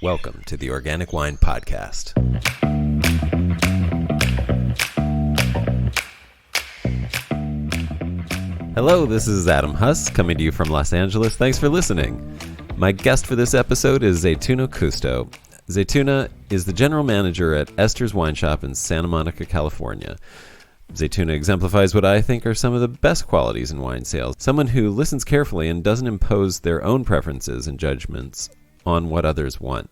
Welcome to the Organic Wine Podcast. Hello, this is Adam Huss coming to you from Los Angeles. Thanks for listening. My guest for this episode is Zaitouna Kusto. Zaitouna is the general manager at Esters Wine Shop in Santa Monica, California. Zaitouna exemplifies what I think are some of the best qualities in wine sales. Someone who listens carefully and doesn't impose their own preferences and judgments on what others want.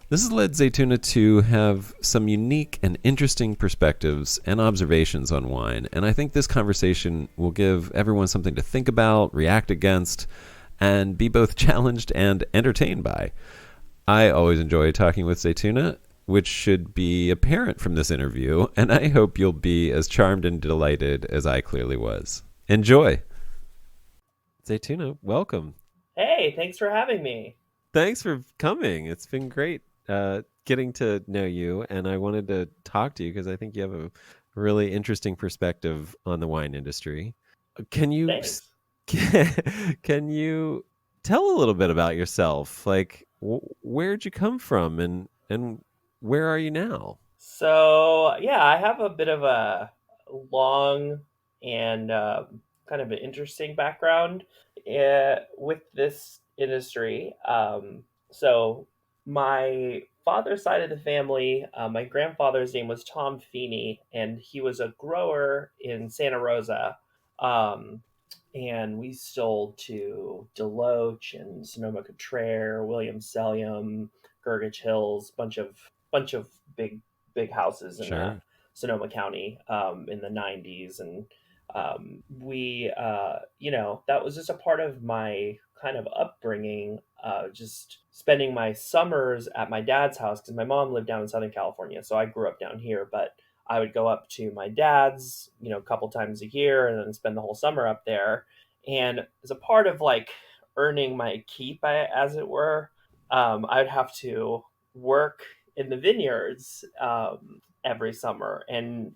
This has led Zaitouna to have some unique and interesting perspectives and observations on wine, and I think this conversation will give everyone something to think about, react against, and be both challenged and entertained by. I always enjoy talking with Zaitouna, which should be apparent from this interview, and I hope you'll be as charmed and delighted as I clearly was. Enjoy! Zaitouna, welcome. Hey, thanks for having me. Thanks for coming. It's been great getting to know you, and I wanted to talk to you because I think you have a really interesting perspective on the wine industry. Can you Thanks. can you tell a little bit about yourself? Like, where'd you come from, and where are you now? So, yeah, I have a bit of a long and kind of an interesting background with this industry. So, my father's side of the family, my grandfather's name was Tom Feeney, and he was a grower in Santa Rosa. Um, and we sold to Deloach and Sonoma-Cutrer, Williams-Sonoma, Gergich Hills, bunch of big houses in Sure. Sonoma County in the 90s. And that was just a part of my kind of upbringing, just spending my summers at my dad's house because my mom lived down in Southern California. So I grew up down here, but I would go up to my dad's, a couple times a year and then spend the whole summer up there. And as a part of like earning my keep, as it were, I'd have to work in the vineyards every summer, and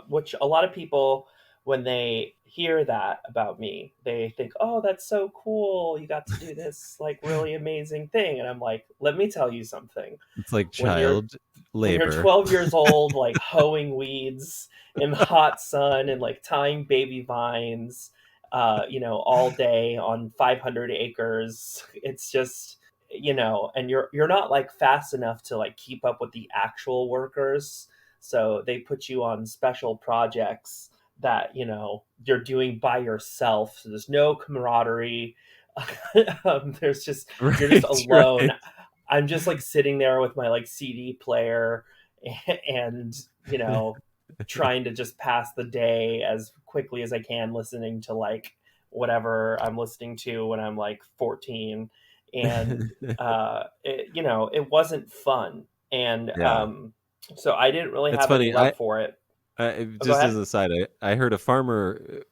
which a lot of people, when they hear that about me, they think, "Oh, that's so cool! You got to do this like really amazing thing." And I'm like, "Let me tell you something. It's like When you're child when you're labor. 12 years old, like hoeing weeds in the hot sun and like tying baby vines, all day on 500 acres, it's just, and you're not like fast enough to like keep up with the actual workers. So they put you on special projects that, you're doing by yourself. So there's no camaraderie. There's just, you're just Right, alone. right. I'm just like sitting there with my like CD player and, trying to just pass the day as quickly as I can, listening to like whatever I'm listening to when I'm like 14. And, it wasn't fun. And Yeah. so I didn't really It's have any funny. love for it. Oh, go Just ahead. as a side, I heard a farmer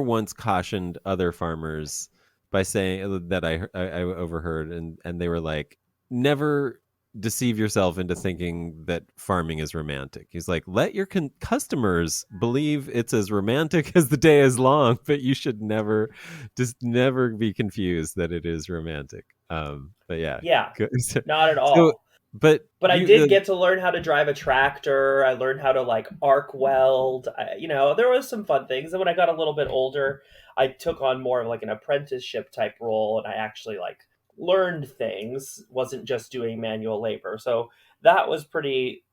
once cautioned other farmers by saying that I overheard, and they were like, never deceive yourself into thinking that farming is romantic. He's like, let your customers believe it's as romantic as the day is long, but you should never be confused that it is romantic. But yeah, Yeah, good. not at So, all. but But I you, did get to learn how to drive a tractor. I learned how to like arc weld. There was some fun things. And when I got a little bit older, I took on more of like an apprenticeship type role, and I actually like learned things. Wasn't just doing manual labor. So that was pretty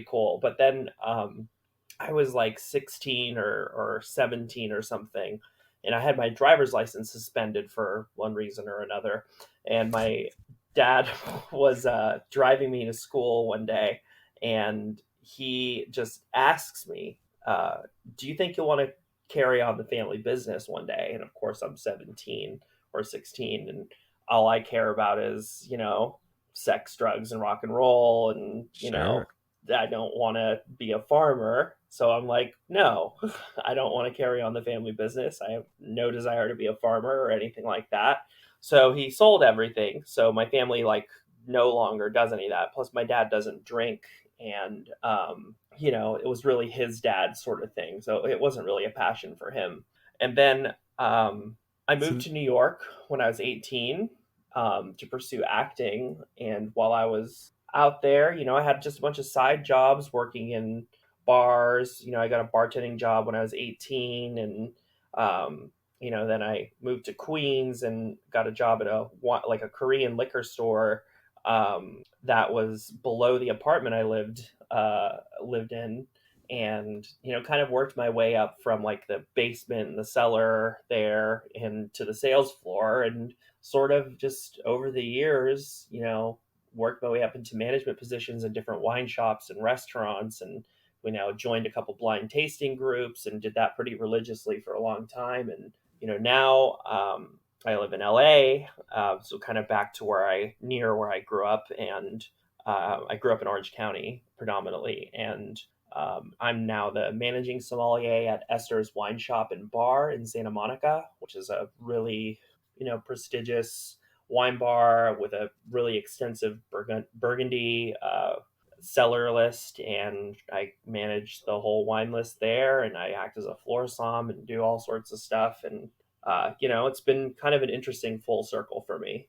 cool. But then I was like 16 or 17 or something, and I had my driver's license suspended for one reason or another. And my dad was driving me to school one day, and he just asks me, "Do you think you'll want to carry on the family business one day?" And of course, I'm 17 or 16, and all I care about is, sex, drugs, and rock and roll, and sure. I don't want to be a farmer. So I'm like, no, I don't want to carry on the family business. I have no desire to be a farmer or anything like that. So he sold everything. So my family like no longer does any of that. Plus my dad doesn't drink, and it was really his dad's sort of thing. So it wasn't really a passion for him. And then I moved So to New York when I was 18. to pursue acting. And while I was out there, I had just a bunch of side jobs working in bars. I got a bartending job when I was 18, and then I moved to Queens and got a job at a Korean liquor store that was below the apartment I lived in, and kind of worked my way up from like the basement and the cellar there and to the sales floor, and sort of just over the years, worked my way up into management positions in different wine shops and restaurants, and we now joined a couple blind tasting groups and did that pretty religiously for a long time. And now I live in LA, so kind of back to near where I grew up, and I grew up in Orange County predominantly, and I'm now the managing sommelier at Esters Wine Shop and Bar in Santa Monica, which is a really, prestigious wine bar with a really extensive Burgundy cellar list, and I manage the whole wine list there, and I act as a floor somm and do all sorts of stuff, and it's been kind of an interesting full circle for me.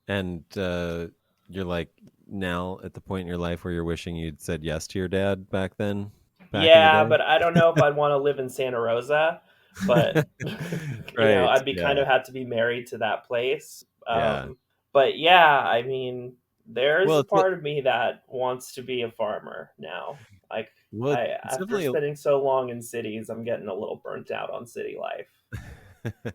And you're like now at the point in your life where you're wishing you'd said yes to your dad back then, back in the Yeah, day. but I don't know if I'd want to live in Santa Rosa, but Right. I'd be kind Yeah. of had to be married to that place. Yeah. But yeah, I mean, there's Well, a part of me that wants to be a farmer now. Like, I it's after definitely spending so long in cities, I'm getting a little burnt out on city life. well,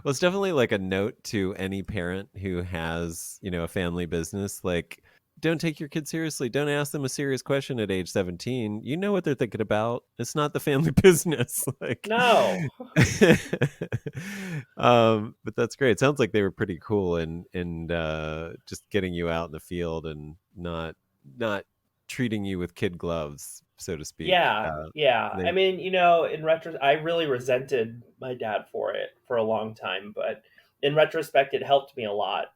it's definitely like a note to any parent who has, a family business. Like, don't take your kids seriously. Don't ask them a serious question at age 17. You know what they're thinking about. It's not the family business. Like, No. but that's great. It sounds like they were pretty cool and just getting you out in the field and not treating you with kid gloves, so to speak. Yeah, yeah. I They mean, in retro, I really resented my dad for it for a long time, but in retrospect, it helped me a lot.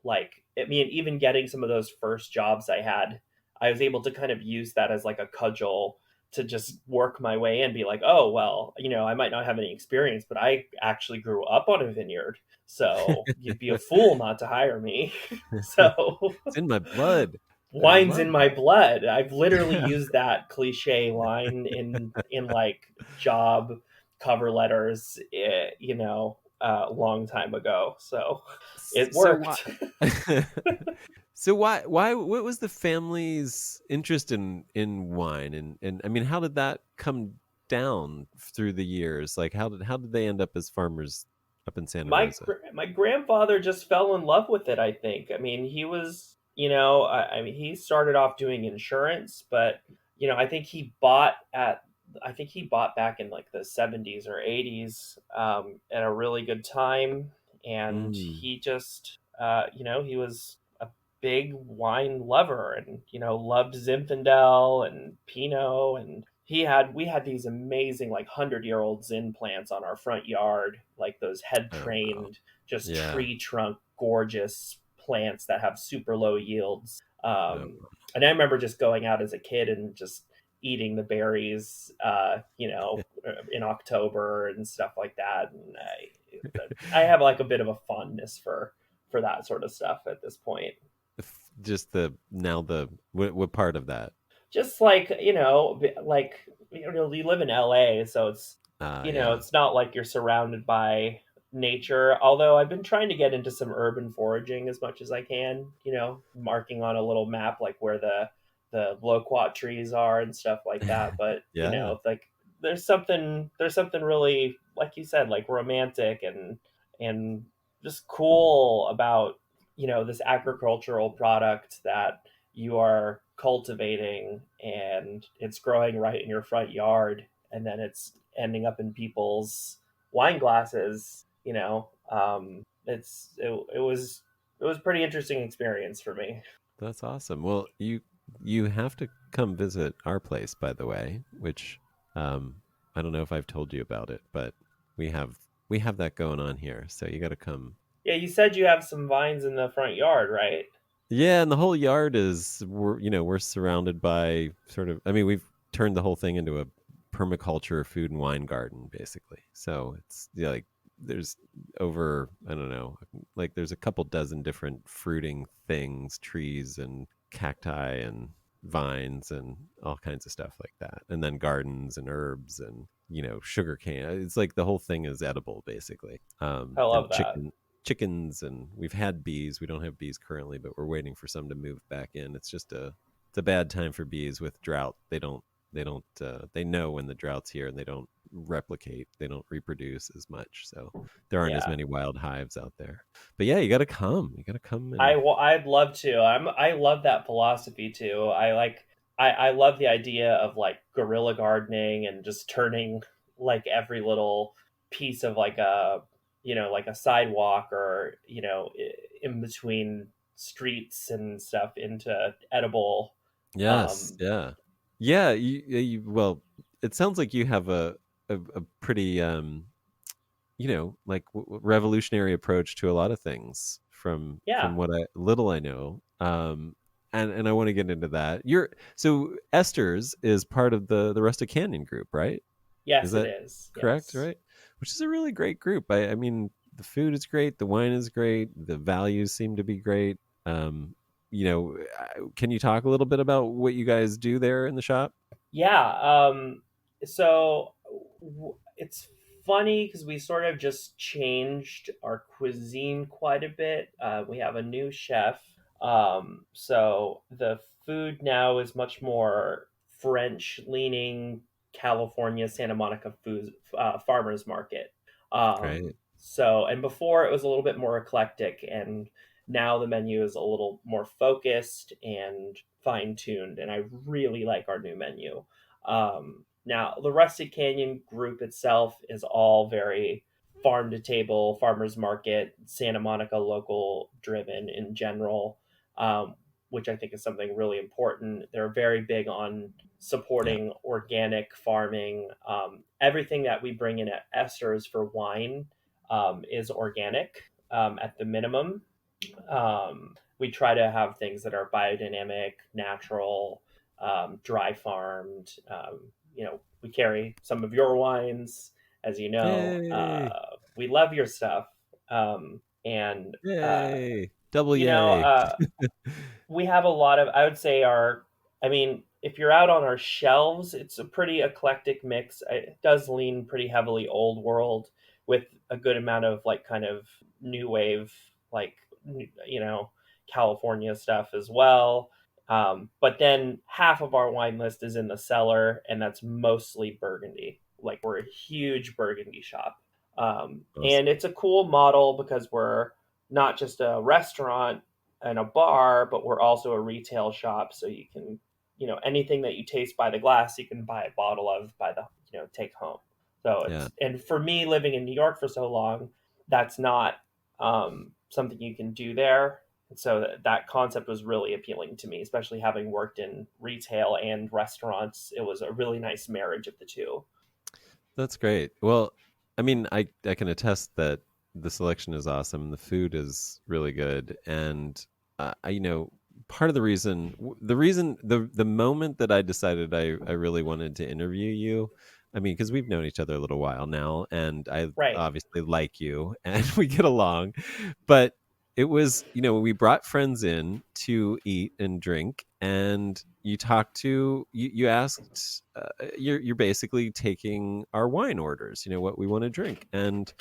Like, I mean, even getting some of those first jobs I had, I was able to kind of use that as like a cudgel to just work my way in, be like, oh, well, I might not have any experience, but I actually grew up on a vineyard. So you'd be a fool not to hire me. So it's in my blood. I wine's love in my blood. I've literally used that cliche line in like job cover letters, a long time ago. So it So why? worked. So why what was the family's interest in wine and I mean how did that come down through the years? Like how did they end up as farmers up in Santa Rosa? My grandfather just fell in love with it. I think. I mean, he was. I mean, he started off doing insurance, but I think he bought at. I think he bought back in like the 70s or 80s at a really good time, and Mm. he just, he was a big wine lover, and loved Zinfandel and Pinot, and we had these amazing like 100-year-old Zin plants on our front yard, like those head Oh wow. trained, just Yeah. tree trunk, gorgeous plants that have super low yields. No. And I remember just going out as a kid and just eating the berries, in October and stuff like that. And I have like a bit of a fondness for that sort of stuff at this point. Just the now the what part of that? Just like you live in LA, so Yeah. it's not like you're surrounded by nature. Although I've been trying to get into some urban foraging as much as I can, marking on a little map like where the loquat trees are and stuff like that. But Yeah. like there's something really, like you said, like romantic and just cool about this agricultural product that you are cultivating, and it's growing right in your front yard, and then it's ending up in people's wine glasses. It was pretty interesting experience for me. That's awesome. Well, you have to come visit our place, by the way, which um, I don't know if I've told you about it, but we have we have that going on here. So you got to come. Yeah, you said you have some vines in the front yard, right? Yeah, and the whole yard is we're surrounded by sort of. I mean, we've turned the whole thing into a permaculture food and wine garden, basically. So it's like there's over, I don't know, like there's a couple dozen different fruiting things, trees and cacti and vines and all kinds of stuff like that, and then gardens and herbs and sugar cane. It's like the whole thing is edible basically. I love And that. chickens, and we've had bees. We don't have bees currently, but we're waiting for some to move back in. It's a bad time for bees with drought. They know when the drought's here, and they don't replicate, they don't reproduce as much, so there aren't as Yeah. many wild hives out there. But yeah, you got to come and I'd love to. I love that philosophy too. I love the idea of like guerrilla gardening and just turning like every little piece of like a like a sidewalk or in between streets and stuff into edible. yes, Um, yeah, yeah. Well, it sounds like you have a pretty like revolutionary approach to a lot of things from yeah. what I little I know. And I want to get into that. You're so Esters is part of the Rustic Canyon group, right? Is Yes, it that is. correct? Yes. Right? Which is a really great group. I mean, the food is great, the wine is great, the values seem to be great. Um, can you talk a little bit about what you guys do there in the shop? Yeah. So it's funny because we sort of just changed our cuisine quite a bit. We have a new chef. So the food now is much more French leaning, California, Santa Monica food, farmers market. Great. And before it was a little bit more eclectic, and now the menu is a little more focused and fine tuned. And I really like our new menu. Now, the Rustic Canyon group itself is all very farm to table, farmers market, Santa Monica local driven in general, um, which I think is something really important. They're very big on Yeah. supporting organic farming. Everything that we bring in at Esters for wine is organic at the minimum. We try to have things that are biodynamic, natural, dry farmed. We carry some of your wines, as you know. Yay. We love your stuff, and Yay. Double you know, yay. uh, we have a lot of, I would say, I mean, if you're out on our shelves, it's a pretty eclectic mix. It does lean pretty heavily old world with a good amount of like kind of new wave, like, you know, California stuff as well. But then half of our wine list is in the cellar, and that's mostly Burgundy. Like, we're a huge Burgundy shop. And Awesome. it's a cool model because we're not just a restaurant and a bar, but we're also a retail shop. So you can, anything that you taste by the glass, you can buy a bottle of by the, take home. So Yeah. and for me living in New York for so long, that's not something you can do there. And so that concept was really appealing to me, especially having worked in retail and restaurants. It was a really nice marriage of the two. That's great. Well, I mean, I can attest that the selection is awesome. The food is really good, and part of the moment that I decided I really wanted to interview you. I mean, because we've known each other a little while now, and I Right. obviously like you, and we get along, but it was, we brought friends in to eat and drink, and you asked, you're basically taking our wine orders, what we want to drink. And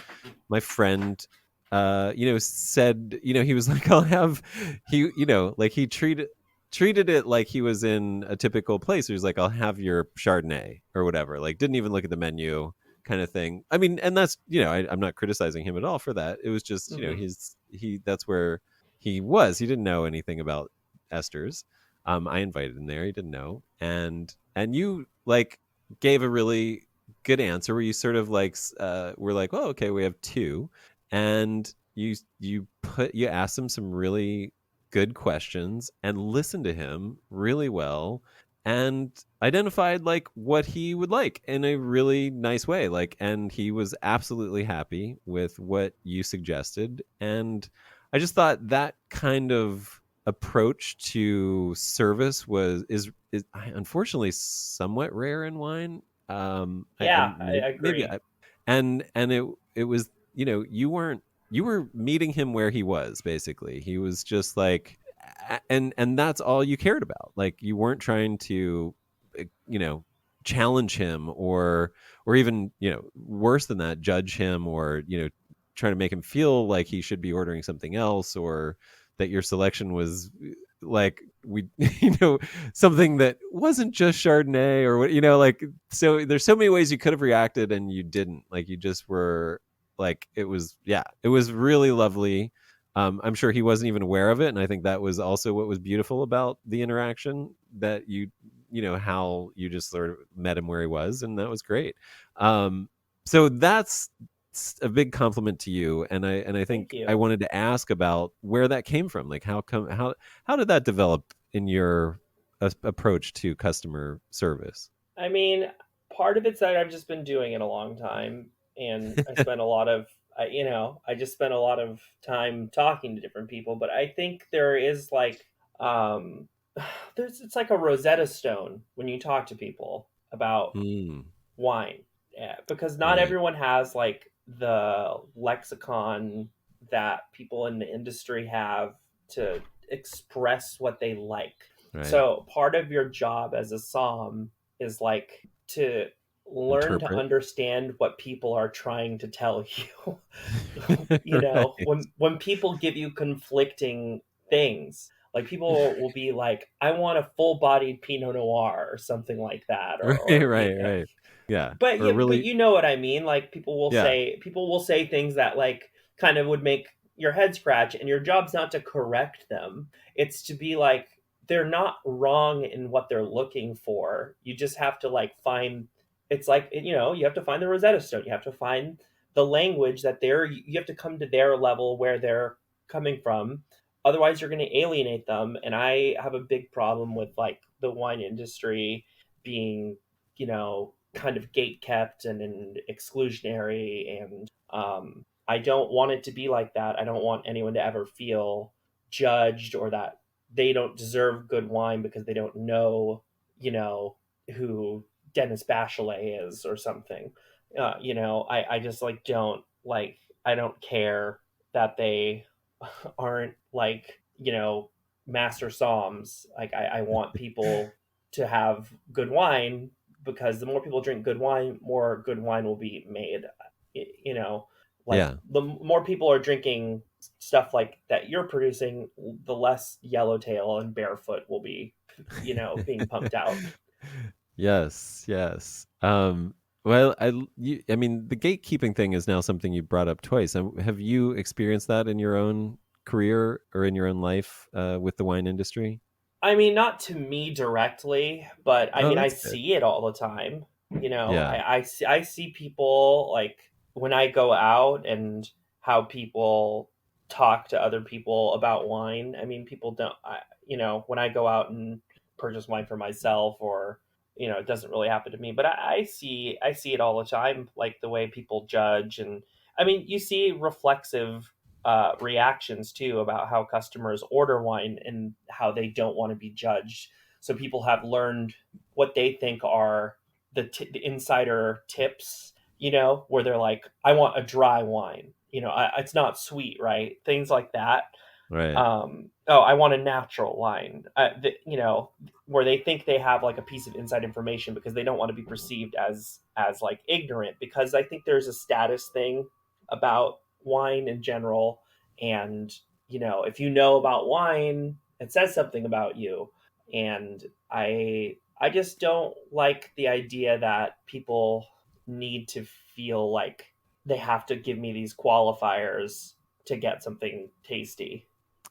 my friend said, he was like, I'll have, like he treated it like he was in a typical place. He was like, I'll have your Chardonnay or whatever, like didn't even look at the menu, kind of thing. I mean, and that's, I'm not criticizing him at all for that. It was just, Mm-hmm. that's where he was. He didn't know anything about esters. I invited him there. He didn't know, and you like gave a really good answer where you sort of like were like, oh, okay, we have two, and you asked him some really good questions and listened to him really well, and identified like what he would like in a really nice way, like, and he was absolutely happy with what you suggested. And I just thought that kind of approach to service is unfortunately somewhat rare in wine. I Yeah, I maybe agree. I, and it was you were meeting him where he was. Basically, he was just like, and that's all you cared about. Like, you weren't trying to, you know, challenge him, or even, worse than that, judge him, or, trying to make him feel like he should be ordering something else, or that your selection was like, we something that wasn't just Chardonnay, or what, like, so there's so many ways you could have reacted, and you didn't. Like, you just were like, it was, yeah, it was really lovely. I'm sure he wasn't even aware of it, and I think that was also what was beautiful about the interaction, that how you just sort of met him where he was, and that was great. So that's a big compliment to you, and I Thank think I you. wanted to ask about where that came from. Like, how did that develop in your approach to customer service? I mean, part of it's that I've just been doing it a long time, and I spent a lot of, I just spent a lot of time talking to different people. But I think there is like, um, it's like a Rosetta Stone when you talk to people about Mm, wine. Yeah, because not right, everyone has like the lexicon that people in the industry have to express what they like. right. So part of your job as a som is like to learn to Interpret. understand what people are trying to tell you. Right. When people give you conflicting things, like people will be like, I want a full-bodied pinot noir or something like that, Right, or right, right. Yeah, but or yeah, but really, you know what I mean. Like yeah, people will say things that like kind of would make your head scratch, and your job's not to correct them. It's to be like, they're not wrong in what they're looking for. You just have to like find. It's like, you have to find the Rosetta Stone. You have to find the language that they're. You have to come to their level where they're coming from. Otherwise, you're going to alienate them. And I have a big problem with like the wine industry being, kind of gate kept and exclusionary. And I don't want it to be like that. I don't want anyone to ever feel judged, or that they don't deserve good wine because they don't know, you know, who Dennis Bachelet is or something. I just like don't like, I don't care that they aren't like, master somms. Like I want people to have good wine, because the more people drink good wine, more good wine will be made. You know, like yeah. the more people are drinking stuff like that you're producing, the less yellowtail and barefoot will be, being pumped out. Yes, yes. Well, I mean, the gatekeeping thing is now something you brought up twice. Have you experienced that in your own career or in your own life, with the wine industry? I mean, not to me directly, but I Oh, mean, I that's good. see it all the time. Yeah. I see people like when I go out, and how people talk to other people about wine. I mean, people don't, when I go out and purchase wine for myself, or, it doesn't really happen to me, but I see it all the time, like the way people judge. And I mean, you see reflexive reactions too about how customers order wine and how they don't want to be judged. So people have learned what they think are the insider tips, where they're like, I want a dry wine. It's not sweet, right? Things like that. Right. Oh, I want a natural wine. Where they think they have like a piece of inside information because they don't want to be perceived as like ignorant. Because I think there's a status thing about wine in general. And if you know about wine, it says something about you. And I just don't like the idea that people need to feel like they have to give me these qualifiers to get something tasty.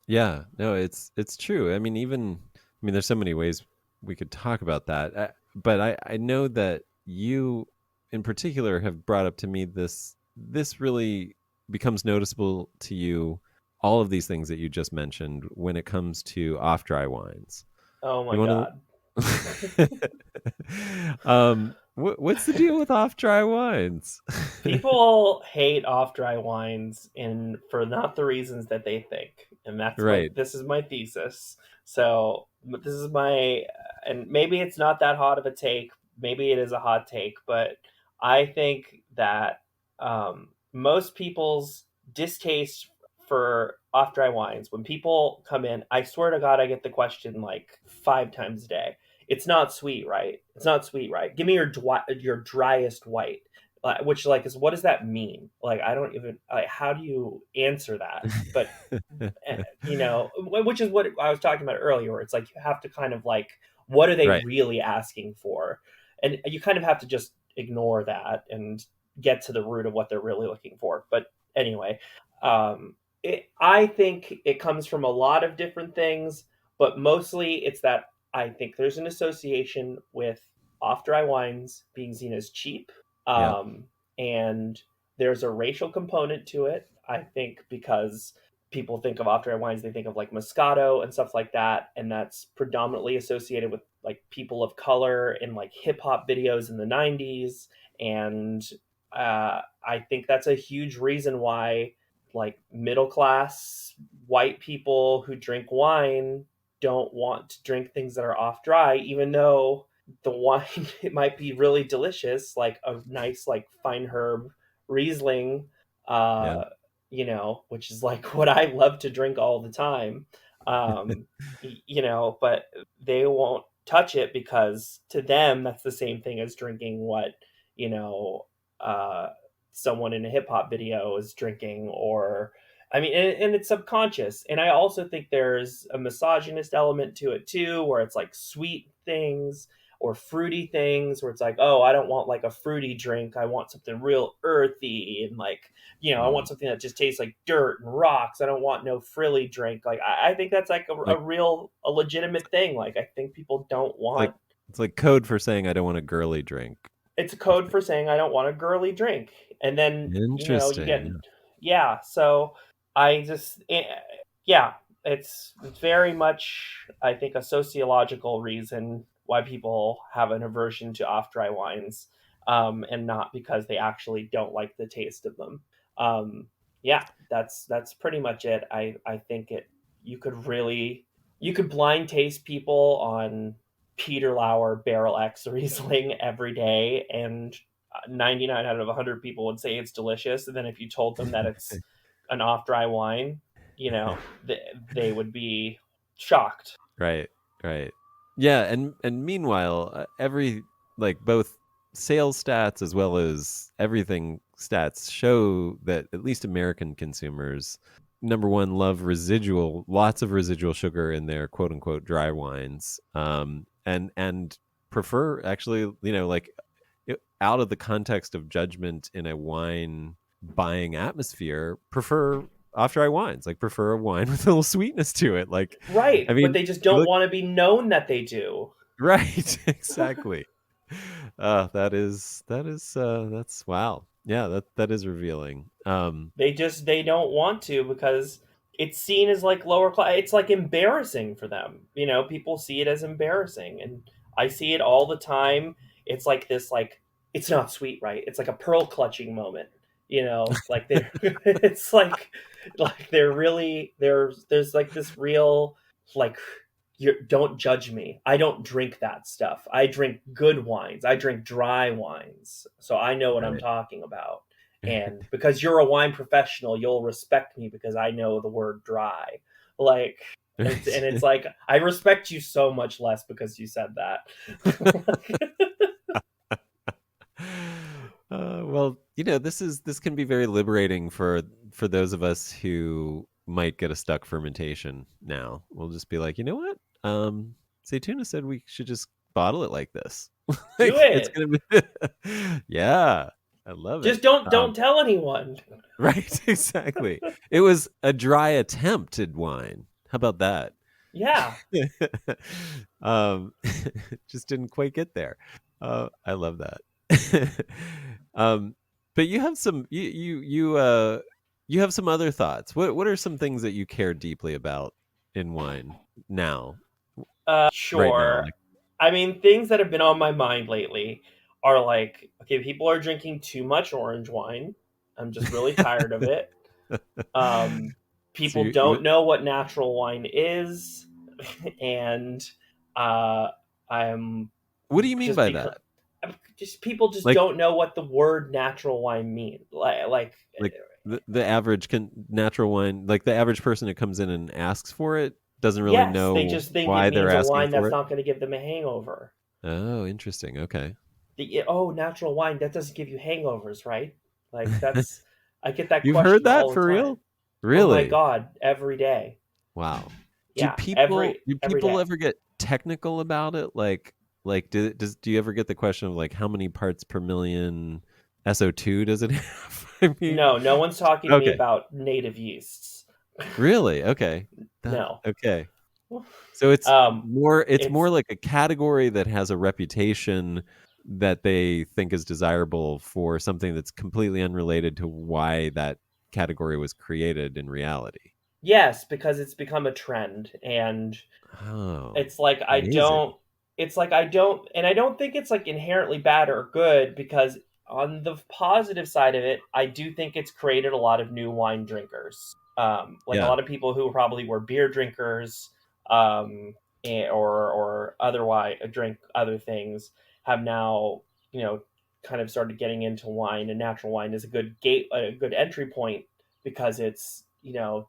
Yeah. No, it's true. I mean, there's so many ways we could talk about that. But I know that you in particular have brought up to me this really becomes noticeable to you, all of these things that you just mentioned when it comes to off dry wines. Oh You my want god. to what's the deal with off dry wines? People hate off dry wines, and for not the reasons that they think. And Right. this is my thesis. So but this is my, and maybe it's not that hot of a take. Maybe it is a hot take, but I think that most people's distaste for off dry wines, when people come in, I swear to God, I get the question like 5 times a day. It's not sweet, right? It's not sweet, right? Give me your driest white. Which like is what does that mean? Like I don't even like how do you answer that? But which is what I was talking about earlier. Where it's like you have to kind of like what are they Right. really asking for, and you kind of have to just ignore that and get to the root of what they're really looking for. But anyway, I think it comes from a lot of different things, but mostly it's that I think there's an association with off dry wines being seen as cheap, Yeah. um, and there's a racial component to it. I think because people think of off dry wines, they think of like Moscato and stuff like that, and that's predominantly associated with like people of color in like hip hop videos in the '90s, and I think that's a huge reason why like middle class white people who drink wine don't want to drink things that are off dry, even though the wine it might be really delicious, like a nice like fine herb Riesling, Yeah. uh, which is like what I love to drink all the time. Um, but they won't touch it because to them that's the same thing as drinking what you know uh, someone in a hip hop video is drinking, or I mean, and it's subconscious. And I also think there's a misogynist element to it too, where it's like sweet things or fruity things, where it's like, oh, I don't want like a fruity drink. I want something real earthy and like, I Mm. want something that just tastes like dirt and rocks. I don't want no frilly drink. Like, I think that's like Like a legitimate thing. Like, I think people don't like want it's like code for saying I don't want a girly drink. it's a I code think. for saying I don't want a girly drink. And then, you Interesting. get, Yeah. yeah. So I just, yeah, it's very much, I think, a sociological reason why people have an aversion to off dry wines, and not because they actually don't like the taste of them. Um, yeah, that's pretty much it. I think you could really, you could blind taste people on Peter Lauer Barrel X Riesling every day, and 99 out of 100 people would say it's delicious. And then if you told them that it's an off dry wine, they would be shocked. Right, right. Yeah, and meanwhile, every like both sales stats as well as everything stats show that at least American consumers, number one, love lots of residual sugar in their quote unquote dry wines, and prefer actually, like out of the context of judgment in a wine buying atmosphere, prefer off dry wines, like prefer a wine with a little sweetness to it. Like, I Right. But mean, they just you don't look want to be known that they do. right, exactly. That's wow. Yeah, that is revealing. They don't want to because it's seen as like lower class. It's like embarrassing for them. People see it as embarrassing, and I see it all the time. It's like this, like it's not sweet, right? It's like a pearl clutching moment. Like they're it's like they're really there's like this real like you don't judge me. I don't drink that stuff. I drink good wines. I drink dry wines. So I know what I'm Right. talking about. And because you're a wine professional, you'll respect me because I know the word dry. Like it's like I respect you so much less because you said that. Well, this can be very liberating for those of us who might get a stuck fermentation. Now we'll just be like, you know what? Zaitouna said we should just bottle it like this. Do Like it's it. gonna be, yeah, I love it. Just don't tell anyone. Right, exactly. It was a dry attempt at wine. How about that? Yeah. um, just didn't quite get there. I love that. um, but you have you have some other thoughts. What are some things that you care deeply about in wine now, right now? Sure. I mean, things that have been on my mind lately are like, okay, people are drinking too much orange wine. I'm just really tired of it. Um, So People don't know what natural wine is, and uh, I'm what do you mean just by because that? just people just Like don't know what the word natural wine means. like the average natural wine, like the average person who comes in and asks for it doesn't really yes, they know just think it why they're means a asking wine for that's it. not going to give them a hangover. Oh, interesting. Okay. Oh, natural wine, that doesn't give you hangovers, right? Like that's I get that You've heard question that all the for time. real? Oh my Really? god, every day. Wow. Do Yeah, people every do every people day. ever get technical about it? Like do you ever get the question of like how many parts per million SO2 does it have? I mean, No, no one's talking to me okay. about native yeasts. Really? Okay. That No. okay. So it's It's more like a category that has a reputation that they think is desirable for something that's completely unrelated to why that category was created in reality. yes, because it's become a trend, and Oh, it's like amazing. I don't, and I don't think it's like inherently bad or good, because on the positive side of it, I do think it's created a lot of new wine drinkers. Like a Yeah, lot of people who probably were beer drinkers, um, or otherwise drink other things, have now, kind of started getting into wine, and natural wine is a good entry point, because it's,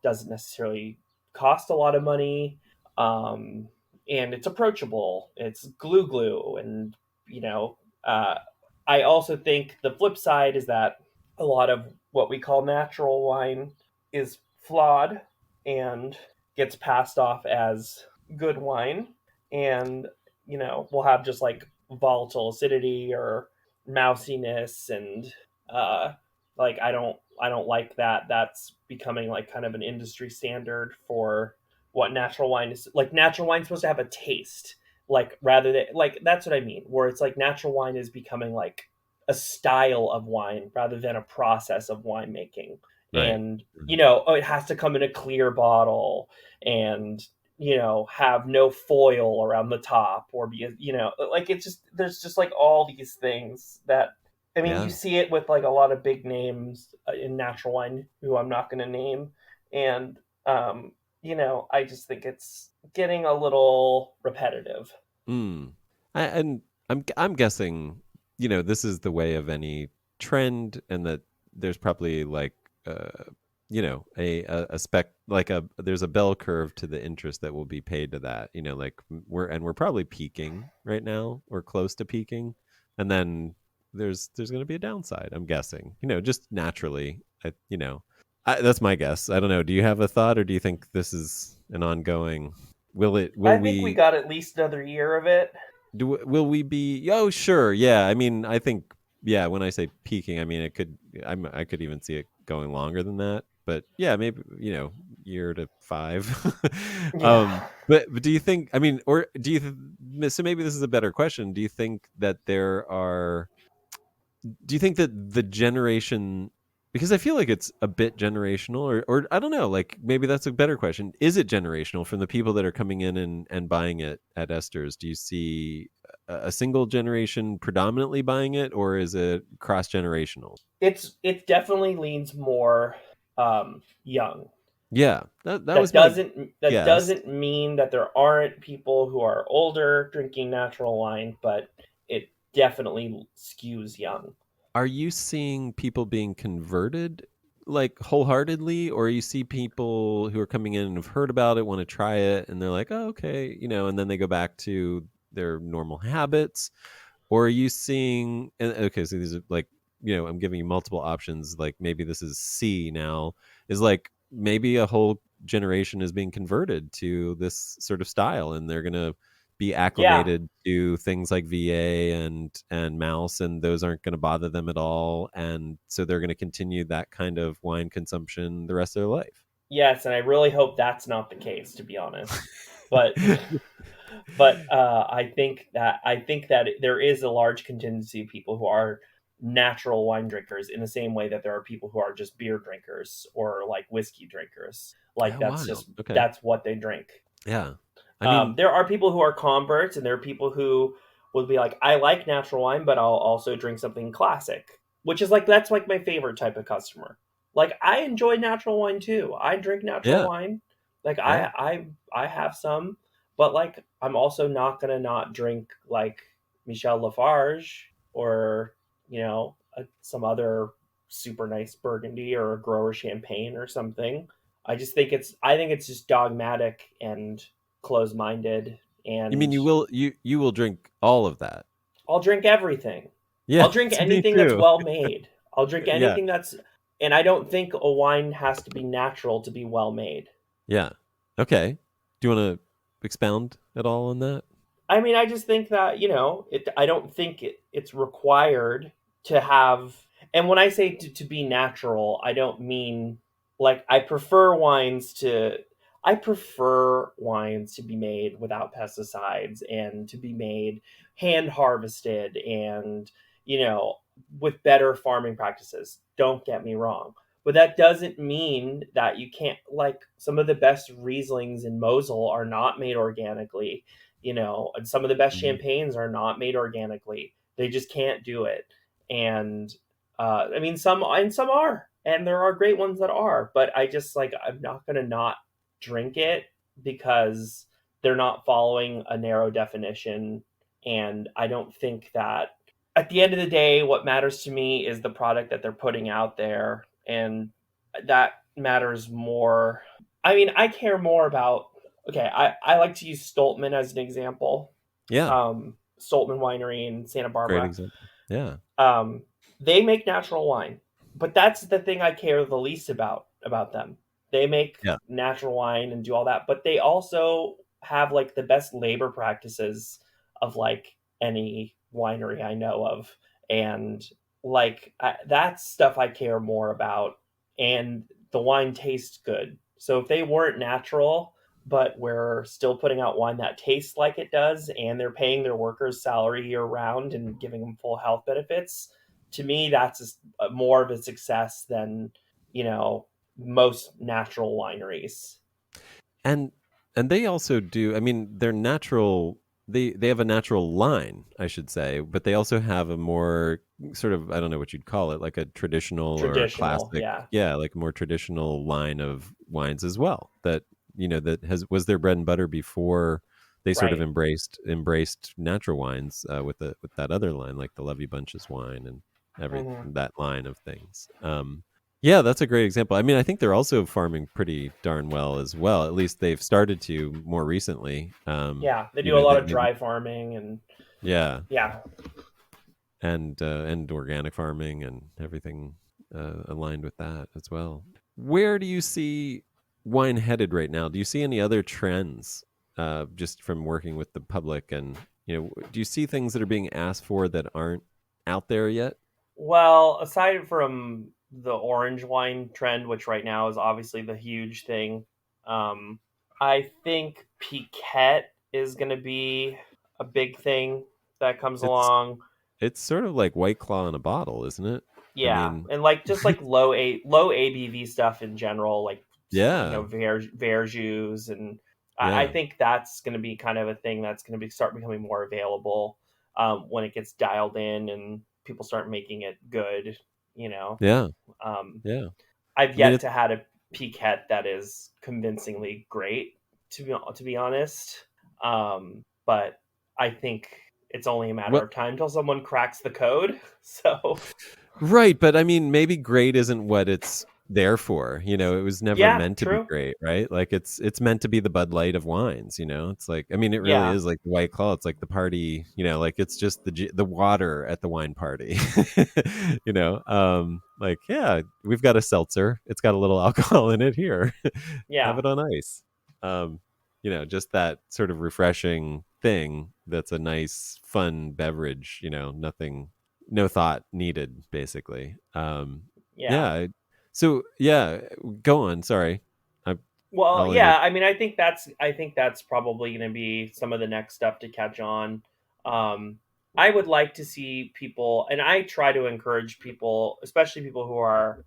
doesn't necessarily cost a lot of money. Um, and it's approachable. It's glue, and you know, uh, I also think the flip side is that a lot of what we call natural wine is flawed and gets passed off as good wine, and we'll have just like volatile acidity or mousiness, and uh, like I don't like that. That's becoming like kind of an industry standard for what natural wine is. Like natural wine's supposed to have a taste, like rather than like that's what I mean, where it's like natural wine is becoming like a style of wine rather than a process of winemaking. right. And it has to come in a clear bottle, and have no foil around the top, or be like it's just there's just like all these things that, I mean, you Yeah. see it with like a lot of big names in natural wine who I'm not going to name, and I just think it's getting a little repetitive. Mm. And I'm guessing, this is the way of any trend, and that there's probably like, uh, a spec like a there's a bell curve to the interest that will be paid to that. Like we're probably peaking right now. We're close to peaking, and then there's going to be a downside. I'm guessing, just naturally. That's my guess. I don't know. Do you have a thought, or do you think this is an ongoing? I Will think we we got at least another year of it. will we be? Oh, sure. Yeah. I mean, I think, yeah, when I say peaking, I mean I could even see it going longer than that. But yeah, maybe, year to five. Yeah. But do you think, I mean, or do you so maybe this is a better question. Do you think that the generation, because I feel like it's a bit generational, or I don't know, like maybe that's a better question. Is it generational from the people that are coming in and buying it at Esters? Do you see a single generation predominantly buying it, or is it cross generational? It definitely leans more young. Yeah, that was That my guess. doesn't mean that there aren't people who are older drinking natural wine, but it definitely skews young. Are you seeing people being converted like wholeheartedly, or you see people who are coming in and have heard about it, want to try it, and they're like, oh, okay, and then they go back to their normal habits? Or are you seeing, okay, so these are like, I'm giving you multiple options. Like maybe this is C now, is like maybe a whole generation is being converted to this sort of style, and they're going to be Yeah. acclimated to things like VA and mouse, and those aren't going to bother them at all, and so they're going to continue that kind of wine consumption the rest of their life. Yes, and I really hope that's not the case, to be honest. But I think that there is a large contingency of people who are natural wine drinkers, in the same way that there are people who are just beer drinkers or like whiskey drinkers. Like Oh, wow. Okay. that's what they drink. Yeah. I mean, There are people who are converts, and there are people who will be like, I like natural wine, but I'll also drink something classic, which is like that's like my favorite type of customer. Like I enjoy natural wine too. I drink natural yeah. wine. Like Yeah. I have some, but like I'm also not gonna not drink like Michel Lafarge or some other super nice Burgundy or a grower champagne or something. I think it's just dogmatic and closed minded, You mean and you will drink all of that? I'll drink everything. Yeah, I'll drink it's me anything that's too. well made. I'll drink Yeah, anything that's, and I don't think a wine has to be natural to be well made. yeah. Okay. Do you want to expound at all on that? I mean, I just think that, I don't think it's required to have, and when I say to be natural, I don't mean like I prefer wines to be made without pesticides and to be made hand harvested and, you know, with better farming practices. Don't get me wrong. But that doesn't mean that you can't, like, some of the best Rieslings in Mosel are not made organically, and some of the best Mhm. champagnes are not made organically. They just can't do it. And I mean, some are, and there are great ones that are. But I just, like, I'm not gonna not drink it because they're not following a narrow definition. And I don't think that at the end of the day, what matters to me is the product that they're putting out there, and that matters more. I mean, I care more about. Okay, I like to use Stoltman as an example. Yeah, Stoltman Winery in Santa great Barbara. example. Yeah, Um, they make natural wine, but that's the thing I care the least about them. They make yeah, natural wine and do all that, but they also have like the best labor practices of like any winery I know of, and like that's stuff I care more about. And the wine tastes good. So if they weren't natural, but we're still putting out wine that tastes like it does, and they're paying their workers salary year round and giving them full health benefits, to me that's more of a success than you know most natural wineries. and they also do. I mean, they're natural. They have a natural line, I should say, but they also have a more sort of, I don't know what you'd call it, like a traditional or a Traditional, classic, yeah. yeah, like a more traditional line of wines as well. That that has was their bread and butter before they sort of Right. embraced natural wines with that other line, like the Levy Bunches wine and every Hmm. that line of things. Yeah, that's a great example. I mean, I think they're also farming pretty darn well as well. At least they've started to more recently. Yeah, they do a lot They, of dry farming, and yeah, yeah. and organic farming and everything aligned with that as well. Where do you see wine headed right now? Do you see any other trends just from working with the public, and do you see things that are being asked for that aren't out there yet? Well, aside from the orange wine trend, which right now is obviously the huge thing, um, I think Piquette is going to be a big thing that comes It's along. it's sort of like White Claw in a bottle, isn't it? I Yeah, mean, and like just like low ABV stuff in general, like yeah, verjus, and I yeah, think that's going to be kind of a thing that's going to be start becoming more available when it gets dialed in and people start making it good. You know, yeah, um, yeah. I've I mean, yet it's to had a Piquette that is convincingly great, to be honest. But I think it's only a matter well, of time till someone cracks the code. So right, but I mean, maybe great isn't what it's there for. It was never yeah, meant to be true. great, right? Like it's meant to be the Bud Light of wines. It's like, I mean, it really Yeah, is like the White Claw. It's like the party. Like it's just the water at the wine party. Like, yeah, we've got a seltzer. It's got a little alcohol in it here. Have yeah, it on ice. Um, just that sort of refreshing thing that's a nice, fun beverage, nothing, no thought needed, basically. yeah. Yeah. So, yeah, go on. Sorry. I, Well, I'll inter. yeah. I mean, I think that's probably going to be some of the next stuff to catch on. Um, I would like to see people, and I try to encourage people, especially people who are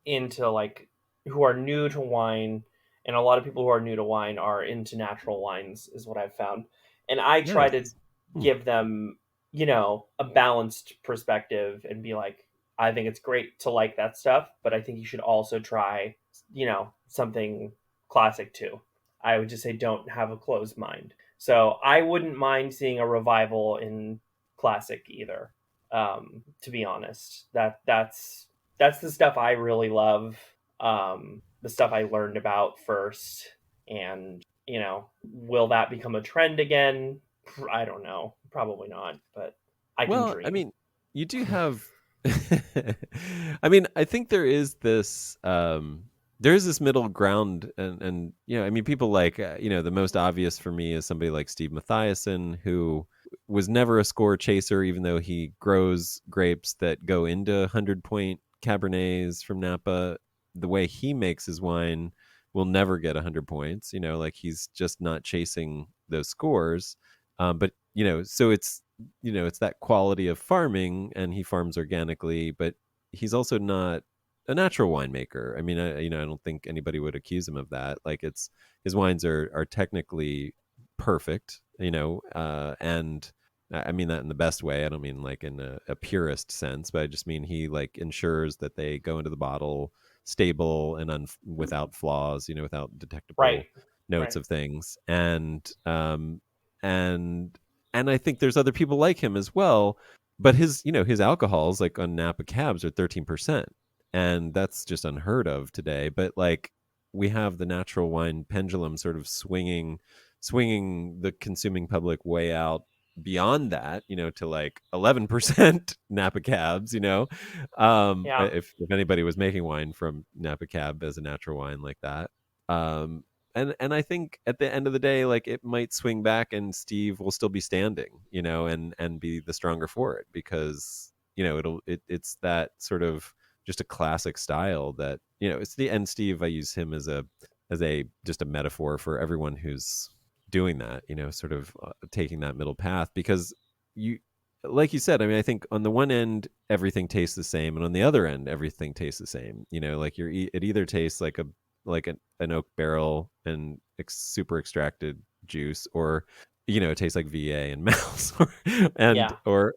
into like who are new to wine, and a lot of people who are new to wine are into natural wines, is what I've found, and I try to Nice. Hmm. give them, a balanced perspective and be like, I think it's great to like that stuff, but I think you should also try something classic too. I would just say don't have a closed mind. So I wouldn't mind seeing a revival in classic either. To be honest, that's the stuff I really love. The stuff I learned about first, and will that become a trend again? I don't know. Probably not, but I can Well, I dream. mean, you do have. I mean, I think there is this middle ground, and I mean, people like the most obvious for me is somebody like Steve Mathiasen, who was never a score chaser, even though he grows grapes that go into 100-point Cabernets from Napa. The way he makes his wine will never get 100 points. Like he's just not chasing those scores. But so it's that quality of farming, and he farms organically, but he's also not a natural winemaker. I mean, I don't think anybody would accuse him of that. Like it's his wines are technically perfect, and I mean that in the best way. I don't mean like in a purist sense, but I just mean he like ensures that they go into the bottle stable and without flaws, without Right, detectable notes right. of things. And and I think there's other people like him as well. But his alcohols like on Napa cabs are 13%, and that's just unheard of today. But like we have the natural wine pendulum sort of swinging the consuming public way out beyond that, to like 11% Napa cabs. Yeah, If anybody was making wine from Napa cab as a natural wine like that. Um, and I think at the end of the day, like it might swing back, and Steve will still be standing, and be the stronger for it, because it's that sort of just a classic style that it's the and Steve, I use him as a just a metaphor for everyone who's doing that, sort of taking that middle path, because you like you said, I mean, I think on the one end everything tastes the same, and on the other end everything tastes the same. Like it either tastes like an oak barrel and super extracted juice, or it tastes like VA and mouse, and yeah, or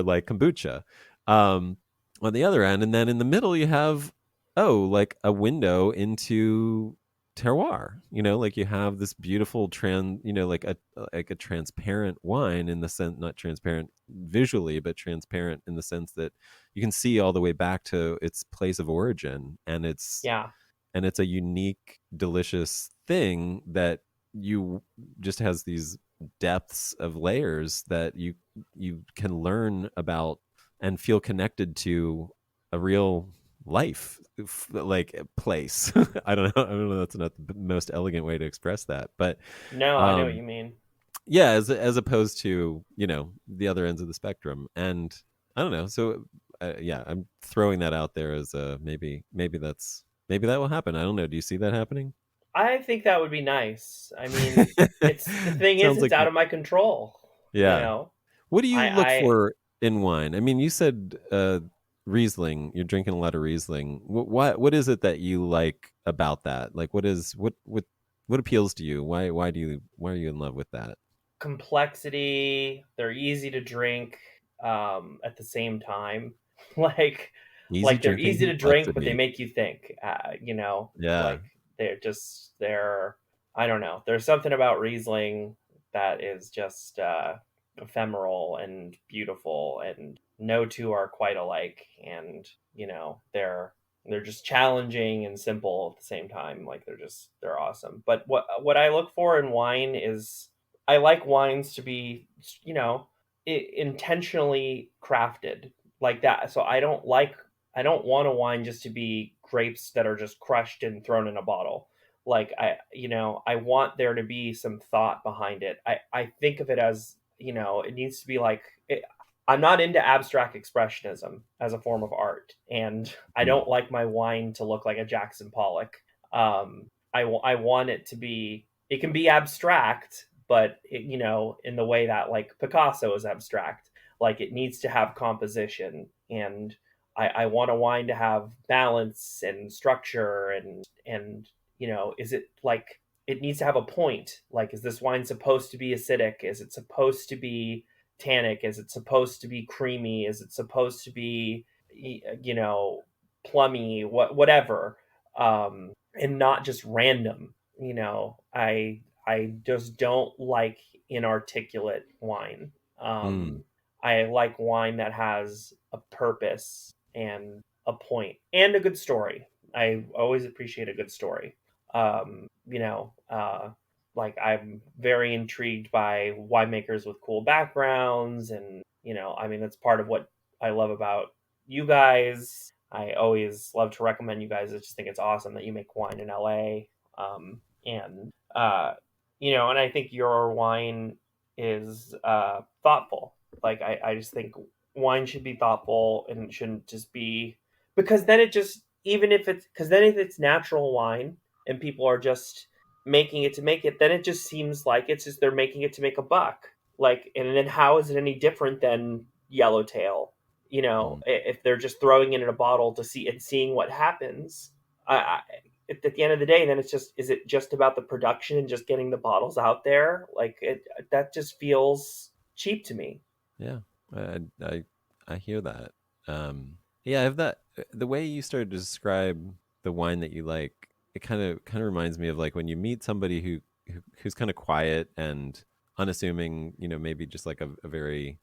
like kombucha. Um, on the other end, and then in the middle you have like a window into terroir. Like you have this beautiful like a transparent wine, in the sense, not transparent visually, but transparent in the sense that you can see all the way back to its place of origin, yeah. and it's a unique, delicious thing that you just has these depths of layers that you can learn about and feel connected to a real life, like place. I don't know, that's not the most elegant way to express that, but No, I know what um you mean. yeah, as opposed to the other ends of the spectrum. And I don't know, so yeah, I'm throwing that out there as maybe that will happen. I don't know, do you see that happening? I think that would be nice. I mean, it's the thing is, Sounds it's like out of my control. You yeah. know, What do you look I for in wine? I mean, you said Riesling. You're drinking a lot of Riesling. What is it that you like about that? Like, what appeals to you? Why are you in love with that? complexity. They're easy to drink at the same time. like Easy like they're drinking easy to drink, but they complexity. make you think. Yeah. Like they're I don't know. There's something about Riesling that is just ephemeral and beautiful, and no two are quite alike. And they're just challenging and simple at the same time. Like they're awesome. But what I look for in wine is I like wines to be, you know, intentionally crafted like that. So I don't want a wine just to be grapes that are just crushed and thrown in a bottle. Like I want there to be some thought behind it. I think of it as, it needs to be like I'm not into abstract expressionism as a form of art, and I Hmm. don't like my wine to look like a Jackson Pollock. I want it to be. It can be abstract, but in the way that like Picasso is abstract. Like it needs to have composition, and I want a wine to have balance and structure, and is it like it needs to have a point? Like, is this wine supposed to be acidic? Is it supposed to be tannic? Is it supposed to be creamy? Is it supposed to be plummy? Whatever, and not just random. I just don't like inarticulate wine. Hmm. I like wine that has a purpose and a point and a good story. I always appreciate a good story. You know, like I'm very intrigued by winemakers with cool backgrounds, and you know, I mean, that's part of what I love about you guys. I always love to recommend you guys. I just think it's awesome that you make wine in LA. And you know, and I think your wine is thoughtful. Like I just think wine should be thoughtful and it shouldn't just be, because then it just, even if it's, because then if it's natural wine and people are just making it to make it, then it just seems like it's just they're making it to make a buck. Like, and then how is it any different than Yellowtail? You know, Mm. if they're just throwing it in a bottle to see and seeing what happens. At the end of the day, then it's just, is it just about the production and just getting the bottles out there? Like it, that just feels cheap to me. Yeah, I I hear that. Um, yeah, I have that. The way you started to describe the wine that you like, it kind of reminds me of like when you meet somebody who's kind of quiet and unassuming. You know, maybe just like a very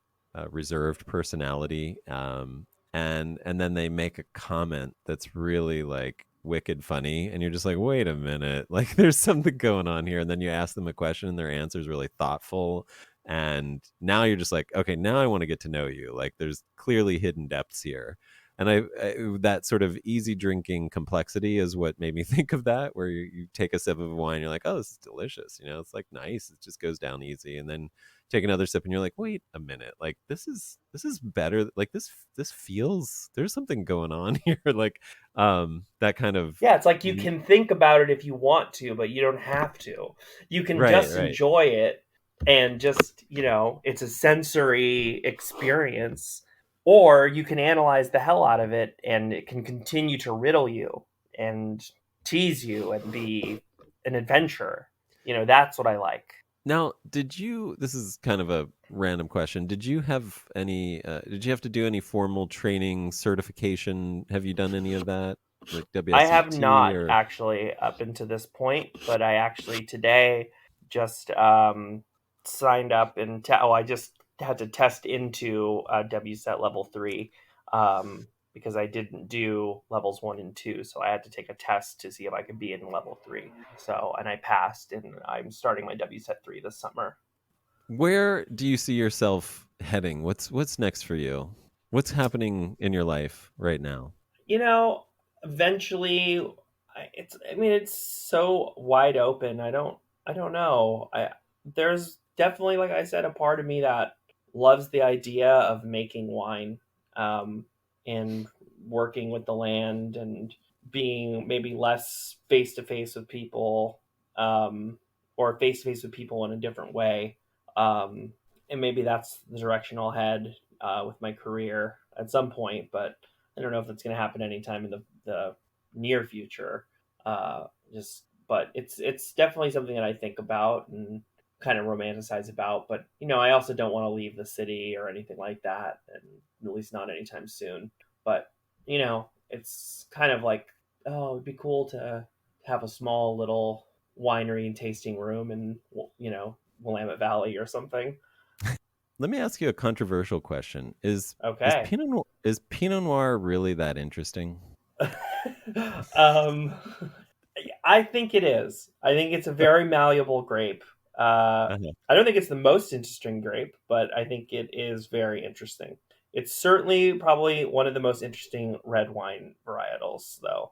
reserved personality. And then they make a comment that's really like wicked funny, and you're just like, wait a minute, like there's something going on here. And then you ask them a question, and their answer is really thoughtful, and now you're just like, okay, now I want to get to know you, like there's clearly hidden depths here. And I that sort of easy drinking complexity is what made me think of that, where you take a sip of wine, you're like, oh, this is delicious, you know, it's like nice, it just goes down easy. And then take another sip and you're like, wait a minute, like this is better, like this feels, there's something going on here. Like that kind of Yeah, it's like you can think about it if you want to, but you don't have to. You can right, just right. enjoy it and just, you know, it's a sensory experience. Or you can analyze the hell out of it and it can continue to riddle you and tease you and be an adventure. You know, that's what I like. Now, did you? This is kind of a random question. Did you have any? Did you have to do any formal training, certification? Have you done any of that, like I have WSET not or? actually up until this point, but I actually today just signed up and I just had to test into WSET level 3 because I didn't do levels 1 and 2, so I had to take a test to see if I could be in level 3. So, and I passed, and I'm starting my WSET 3 this summer. Where do you see yourself heading? What's next for you? What's happening in your life right now? You know, eventually, it's, I mean, it's so wide open. I don't know. There's definitely, like I said, a part of me that loves the idea of making wine, um, and working with the land and being maybe less face to face with people, um, or face to face with people in a different way. Um, and maybe that's the direction I'll head with my career at some point, but I don't know if that's going to happen anytime in the near future. Just, but it's definitely something that I think about and kind of romanticize about. But you know, I also don't want to leave the city or anything like that, and at least not anytime soon. But you know, it's kind of like, oh, it'd be cool to have a small little winery and tasting room in, you know, Willamette Valley or something. Let me ask you a controversial question. Is Okay. Pinot Noir really that interesting? um, I think it is. I think it's a very malleable grape. Uh-huh. I don't think it's the most interesting grape, but I think it is very interesting. It's certainly probably one of the most interesting red wine varietals, though.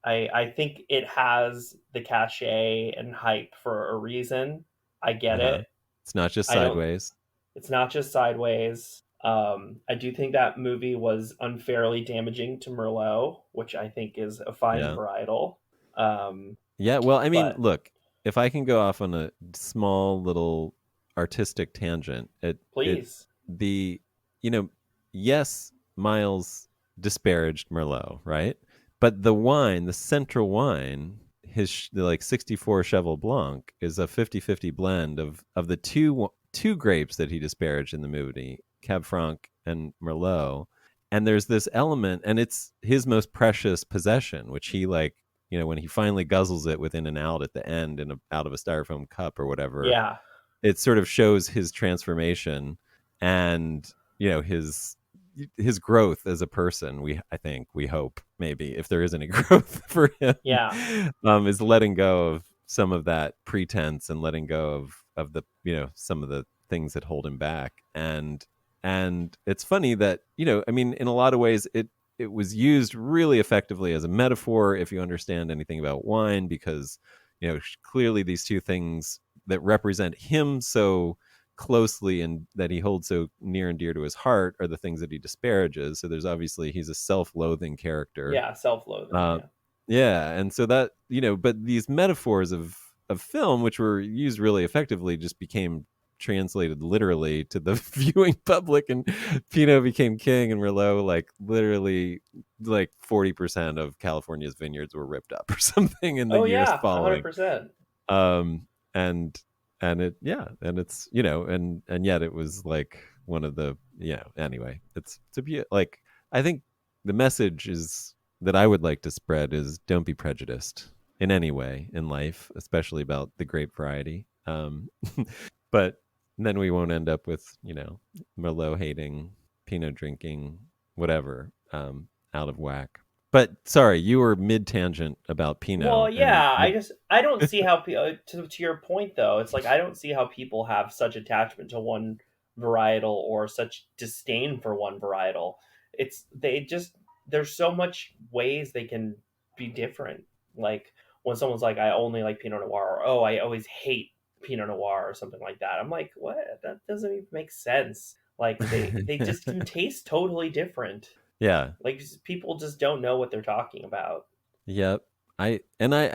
I think it has the cachet and hype for a reason. I get Uh-huh. it. It's not just I don't. sideways. It's not just sideways. I do think that movie was unfairly damaging to Merlot, which I think is a fine Yeah. varietal. Um, Yeah, well, I mean, but look, if I can go off on a small little artistic tangent, it please, the you know, yes, Miles disparaged Merlot, right? But the wine, the central wine, the like 64 Cheval Blanc is a 50-50 blend of the two grapes that he disparaged in the movie, Cab Franc and Merlot. And there's this element, and it's his most precious possession, which he like, when he finally guzzles it within an out at the end out of a styrofoam cup or whatever, yeah, it sort of shows his transformation. and his growth as a person, we hope, maybe, if there is any growth for him, Yeah. is letting go of some of that pretense and letting go of the some of the things that hold him back. And it's funny that, I mean, in a lot of ways it was used really effectively as a metaphor, if you understand anything about wine, because clearly these two things that represent him so closely and that he holds so near and dear to his heart are the things that he disparages. So there's obviously, he's a self-loathing character. Yeah, self-loathing. uh, Yeah. yeah, and so that, but these metaphors of film, which were used really effectively, just became translated literally to the viewing public, and Pinot became king, and Merlot, like, literally, like 40% of California's vineyards were ripped up or something in the Oh years yeah, following. 100%. um and and it's, and yet it was like one of the, anyway, it's to be like, I think the message is that I would like to spread is, don't be prejudiced in any way in life, especially about the grape variety. But then we won't end up with, Merlot hating, Pinot drinking, whatever, out of whack. But sorry, you were mid tangent about Well, Pinot, and yeah, I don't see how to your point though. It's like I don't see how people have such attachment to one varietal or such disdain for one varietal. It's they just there's so much ways they can be different. Like when someone's like, I only like Pinot Noir, or oh, I always hate Pinot Noir or something like that. I'm like, what? That doesn't even make sense. Like they just can taste totally different. yeah, Like people just don't know what they're talking about. yep. I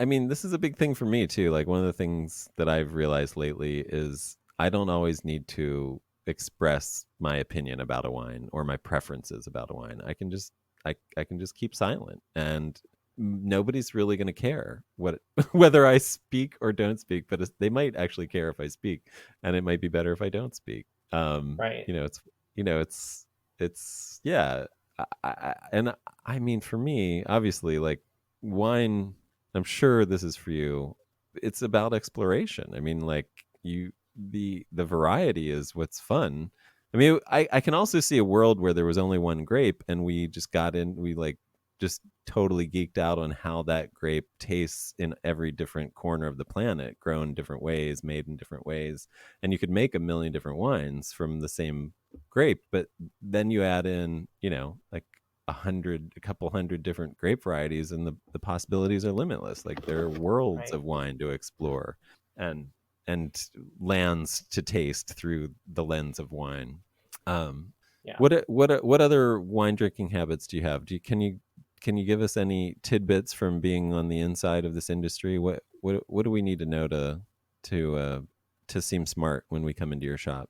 mean, this is a big thing for me too. Like, one of the things that I've realized lately is I don't always need to express my opinion about a wine or my preferences about a wine. I can just keep silent, and nobody's really going to care what whether I speak or don't speak, but they might actually care if I speak, and it might be better if I don't speak. Right. It's, yeah. And I mean, for me, obviously, like, wine, I'm sure this is for you, it's about exploration. I mean, like, the variety is what's fun. I mean, I can also see a world where there was only one grape, and we like just totally geeked out on how that grape tastes in every different corner of the planet, grown different ways, made in different ways, and you could make a million different wines from the same grape. But then you add in, like, a couple hundred different grape varieties, and the possibilities are limitless. Like, there are worlds Right. of wine to explore, and and lands to taste through the lens of wine. um Yeah. what other wine drinking habits do you have? Can you give us any tidbits from being on the inside of this industry? What do we need to know to uh to seem smart when we come into your shop?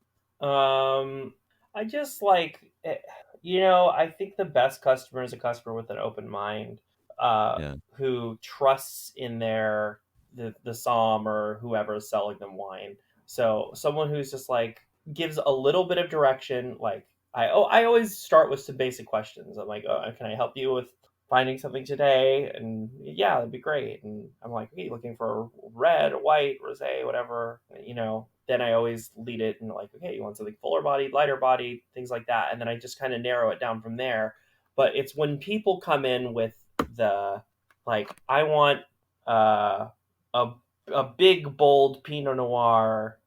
I just I think the best customer is a customer with an open mind, Yeah. who trusts in the som or whoever is selling them wine. So someone who's just like gives a little bit of direction. Like I always start with some basic questions. I'm like, oh, can I help you with finding something today? And yeah, that'd be great. And I'm like, hey, looking for red, white, rosé, whatever. Then I always lead it and like, okay, you want something fuller bodied, lighter bodied, things like that. And then I just kind of narrow it down from there. But it's when people come in with the like, I want uh, a a big bold Pinot Noir,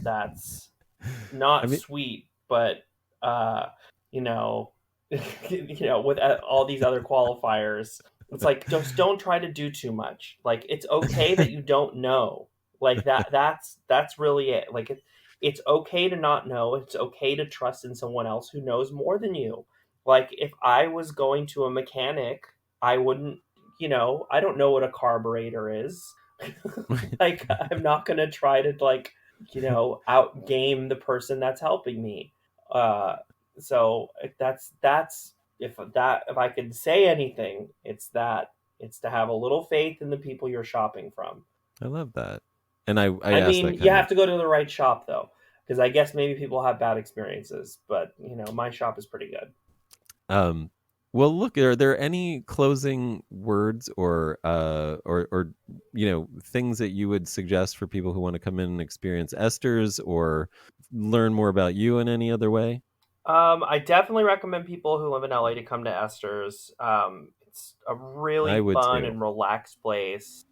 that's I not mean, sweet, but uh, you know, with all these other qualifiers, it's like just don't try to do too much. Like it's okay that you don't know. Like that. That's really it. Like it's okay to not know. It's okay to trust in someone else who knows more than you. Like if I was going to a mechanic, I wouldn't. I don't know what a carburetor is. Like I'm not gonna try to like outgame the person that's helping me. uh so that's if I could say anything, it's to have a little faith in the people you're shopping from. I love that. And I I asked mean, that you kind of, have to go to the right shop though, because I guess maybe people have bad experiences, but my shop is pretty good. um Well, look, are there any closing words or things that you would suggest for people who want to come in and experience Esters or learn more about you in any other way? I definitely recommend people who live in LA to come to Esters. It's a I really would fun too. and relaxed place.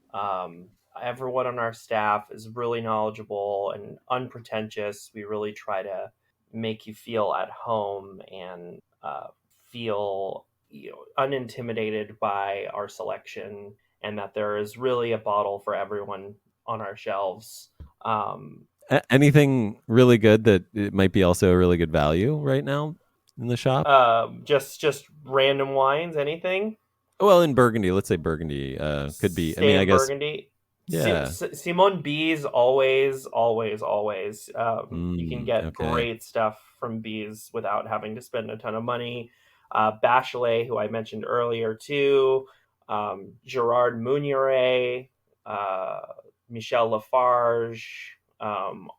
Everyone on our staff is really knowledgeable and unpretentious. We really try to make you feel at home and feel unintimidated by our selection, and that there is really a bottle for everyone on our shelves. Um, Anything really good that it might be also a really good value right now in the shop? just random wines, anything. Well, in Burgundy, let's say Burgundy could be. I Stay mean, I in guess, Burgundy. yeah. Simone B's always, always, always. You can get Okay. great stuff from B's without having to spend a ton of money. Bachelet, who I mentioned earlier too. Gerard Meunier, uh, Michel Lafarge,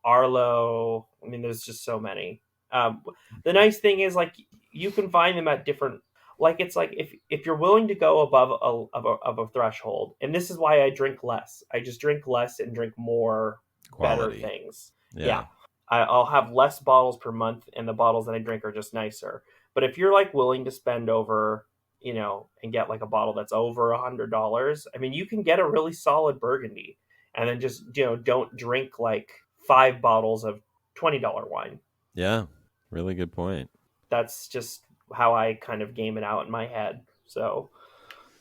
Arlo. I mean, there's just so many. The nice thing is, like, you can find them at different, like, it's like if you're willing to go above a threshold, and this is why I drink less. I just drink less and drink more better Quality. things. Yeah, Yeah. I'll have less bottles per month, and the bottles that I drink are just nicer. But if you're like willing to spend over, and get like a bottle that's over $100, I mean, you can get a really solid Burgundy, and then just don't drink like 5 bottles of $20 wine. Yeah. Really good point. That's just how I kind of game it out in my head. So,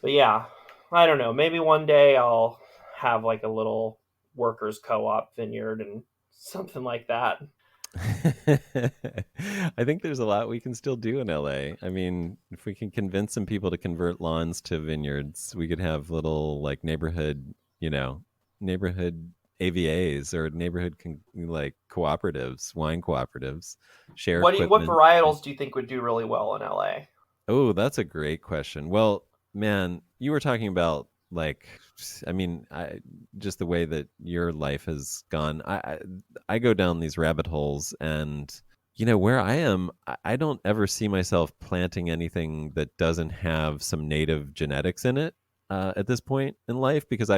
but yeah, I don't know. Maybe one day I'll have like a little workers co-op vineyard and something like that. I think there's a lot we can still do in LA. I mean, if we can convince some people to convert lawns to vineyards, we could have little like neighborhood AVAs or like cooperatives, wine cooperatives, share What equipment. varietals do you think would do really well in LA? Oh, that's a great question. Well, man, you were talking about like, I mean, just the way that your life has gone. I go down these rabbit holes, and where I am, I don't ever see myself planting anything that doesn't have some native genetics in it at this point in life, because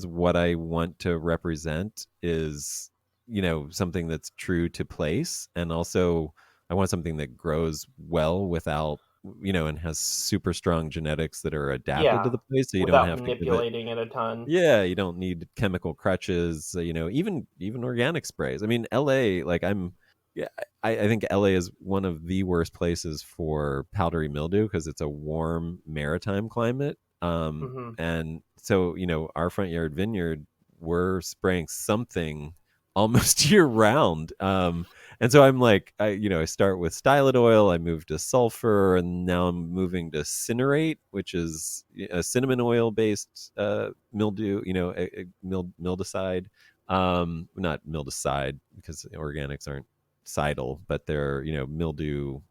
what I want to represent is something that's true to place, and also I want something that grows well without and has super strong genetics that are adapted to Yeah, the place, so you don't without have to give it. manipulating it a ton. Yeah, you don't need chemical crutches. Even organic sprays. I mean, LA, like yeah, I think LA is one of the worst places for powdery mildew because it's a warm maritime climate. Hmm. And so our front yard vineyard, we're spraying something almost year round. And so I'm like, I start with stylet oil, I move to sulfur, and now I'm moving to cinerate, which is a cinnamon oil based mildew, mildicide. Not mildicide because organics aren't cidal, but they're mildew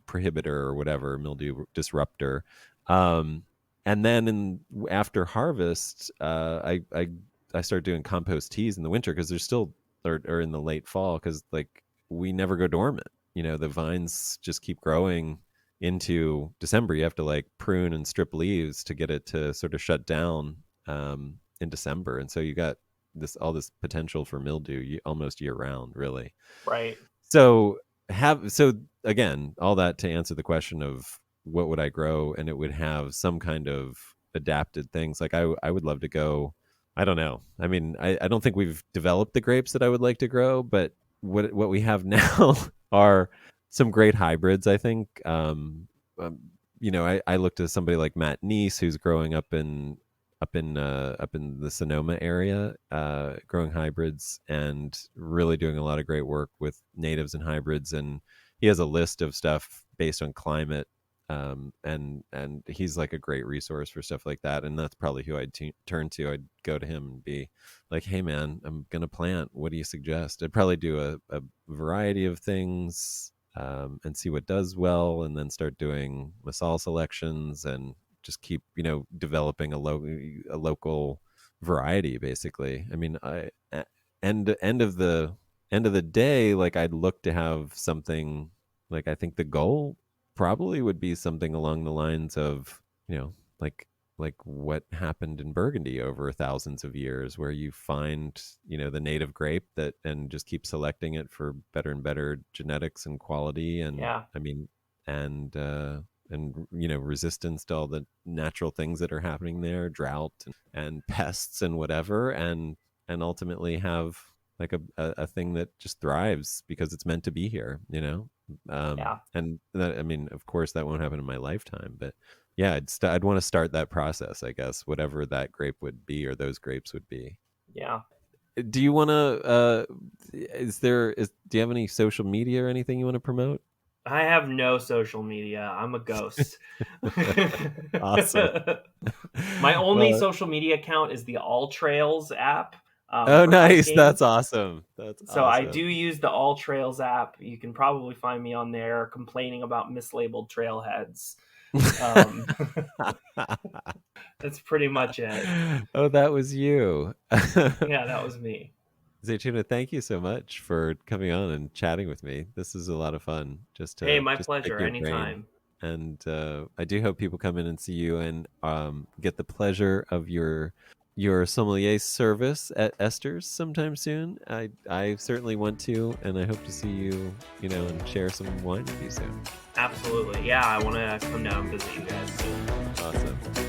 prohibitor or whatever, mildew disruptor. Um, and then after harvest, I start doing compost teas in the winter because there's still or in the late fall because like we never go dormant. The vines just keep growing into December. You have to like prune and strip leaves to get it to sort of shut down in December, and so you got all this potential for mildew almost year round, really. Right. So so again, all that to answer the question of what would I grow, and it would have some kind of adapted things. Like I would love to go. I don't know. I mean, I don't think we've developed the grapes that I would like to grow, but what we have now are some great hybrids. I think. Um, I looked at somebody like Matt Neese, who's growing up in the Sonoma area, growing hybrids and really doing a lot of great work with natives and hybrids. And he has a list of stuff based on climate, and he's like a great resource for stuff like that. And that's probably who I'd turn to. I'd go to him and be like, "Hey, man, I'm gonna plant. What do you suggest?" I'd probably do a variety of things. And see what does well, and then start doing masal selections and just keep developing a local variety basically. I mean, end of the day, like I'd look to have something, like I think the goal probably would be something along the lines of, you know, like what happened in Burgundy over thousands of years, where you find, you know, the native grape that and just keep selecting it for better and better genetics and quality, and Yeah, I mean, and you know, resistance to all the natural things that are happening there, drought and pests and whatever, and ultimately have like a thing that just thrives because it's meant to be here, you know. yeah, And that, I mean, of course that won't happen in my lifetime, but yeah, I'd want to start that process, I guess, whatever that grape would be or those grapes would be. yeah. Do you want to do you have any social media or anything you want to promote? I have no social media. I'm a ghost. Awesome. My only Well, social media account is the All Trails app oh, for nice. hiking. That's awesome. That's So I do awesome. use the All Trails app. You can probably find me on there complaining about mislabeled trailheads. Um, that's pretty much it. Oh, that was you. Yeah, that was me. Zaytuna, thank you so much for coming on and chatting with me. This is a lot of fun just Hey, to my just pick pleasure. your brain. Anytime. And I do hope people come in and see you and get the pleasure of your sommelier service at Esters sometime soon. I certainly want to, and I hope to see you, you know, and share some wine with you soon. Absolutely. Yeah, I want to come down and visit you guys soon. Awesome.